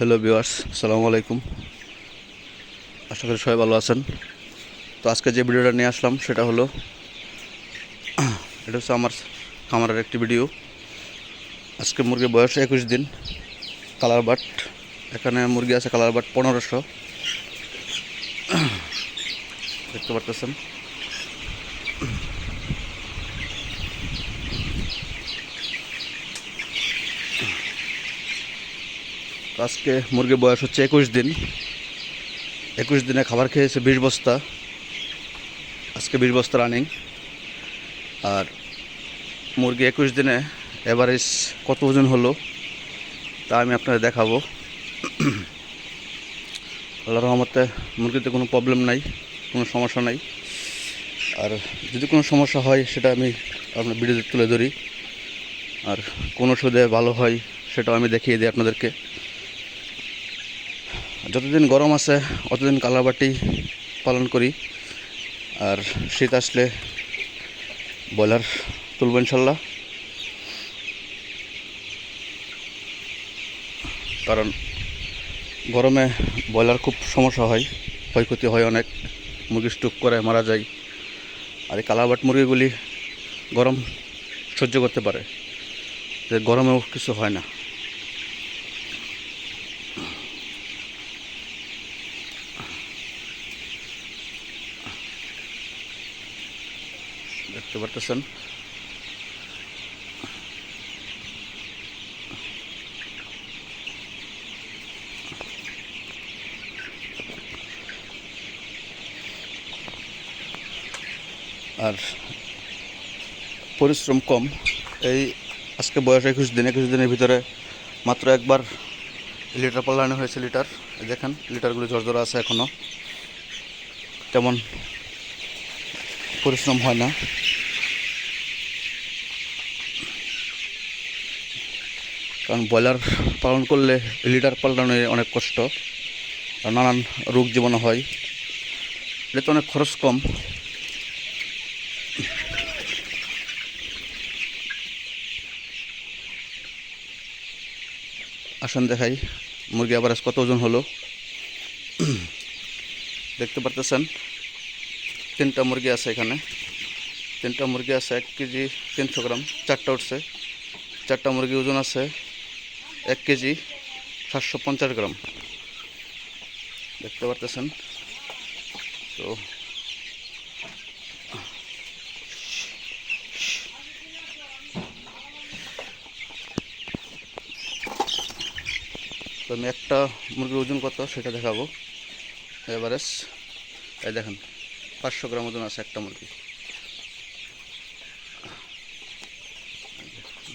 Hello viewers, আসসালামু আলাইকুম। আশা করি সবাই ভালো আছেন। তো আজকে যে ভিডিওটা নিয়ে আসলাম সেটা হলো এটা হচ্ছে আমার খামারের একটি ভিডিও। আজকে মুরগির বয়স 21 দিন। কালার বাট এখানে মুরগি আছে কালার বাট 1500, দেখতে পারতেছেন। তো আজকে মুরগির বয়স হচ্ছে 21 দিন। 21 দিনে খাবার খেয়েছে 20 বস্তা। আজকে 20 বস্তা রানিং। আর মুরগি 21 দিনে এভারেজ কত ওজন হলো তা আমি আপনাদের দেখাবো। আল্লাহর রহমতে মুরগিতে কোনো প্রবলেম নাই, কোনো সমস্যা নাই। আর যদি কোনো সমস্যা হয় সেটা আমি আপনার ভিডিওতে তুলে ধরি, আর কোন ওষুধে ভালো হয় সেটাও আমি দেখিয়ে দিই আপনাদেরকে। যতদিন গরম আছে অতদিন কালাবাটি পালন করি, আর শীত আসলে ব্রয়লার তুলব ইনশাল্লাহ। কারণ গরমে ব্রয়লার খুব সমস্যা হয়, ক্ষয়ক্ষতি হয় অনেক, মুরগি স্ট্রোক করে মারা যায়। আর এই কালাবাট মুরগিগুলি গরম সহ্য করতে পারে, যে গরমেও কিছু হয় না। দেখতে পারতেছেন। আর পরিশ্রম কম। এই আজকে বয়স 21 দিন। 21 দিনের ভিতরে মাত্র একবার লিটার পাল্লানো হয়েছে। লিটার দেখেন, লিটারগুলি ঝরঝরা আছে, এখনও তেমন পরিশ্রম হয় না। কারণ ব্রয়লার পালন করলে লিটার পাল্টানো অনেক কষ্ট, আর নানান রোগ জীবাণু হয়। এতে অনেক খরচ কম। আসুন দেখাই মুরগি এভারেজ কত ওজন হলো। দেখতে পারতেছেন, 3টা মুরগি আছে এখানে। 3টা মুরগি আছে 1 কেজি 300 গ্রাম। 4টা উঠছে। 4টা মুরগি ওজন আছে 1 কেজি 750 গ্রাম। দেখতে পারতেছেন। তো আমি একটা মুরগির ওজন কত সেটা দেখাবো। এভারেজ এই দেখেন, 500 গ্রাম ওজন আছে একটা মুরগি।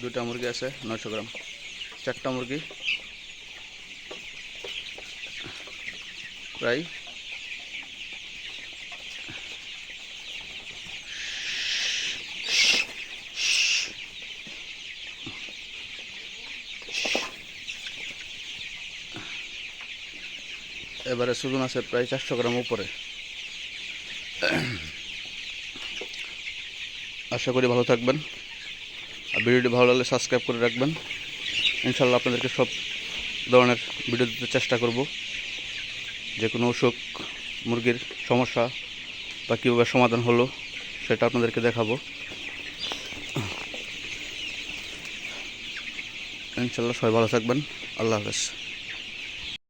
2টা মুরগি আছে 900 গ্রাম। 4টা মুরগি প্রায় এভারেজ ওজন আছে প্রায় 400 গ্রাম উপরে। আশা করি ভালো থাকবেন, আর ভিডিওটি ভালো লাগলে সাবস্ক্রাইব করে রাখবেন। ইনশাল্লাহ আপনাদেরকে সব ধরনের ভিডিও দিতে চেষ্টা করব। যে কোনো অসুখ, মুরগির সমস্যা বা কীভাবে সমাধান হলো সেটা আপনাদেরকে দেখাবো। ইনশাল্লাহ সবাই ভালো থাকবেন। আল্লাহ হাফেজ।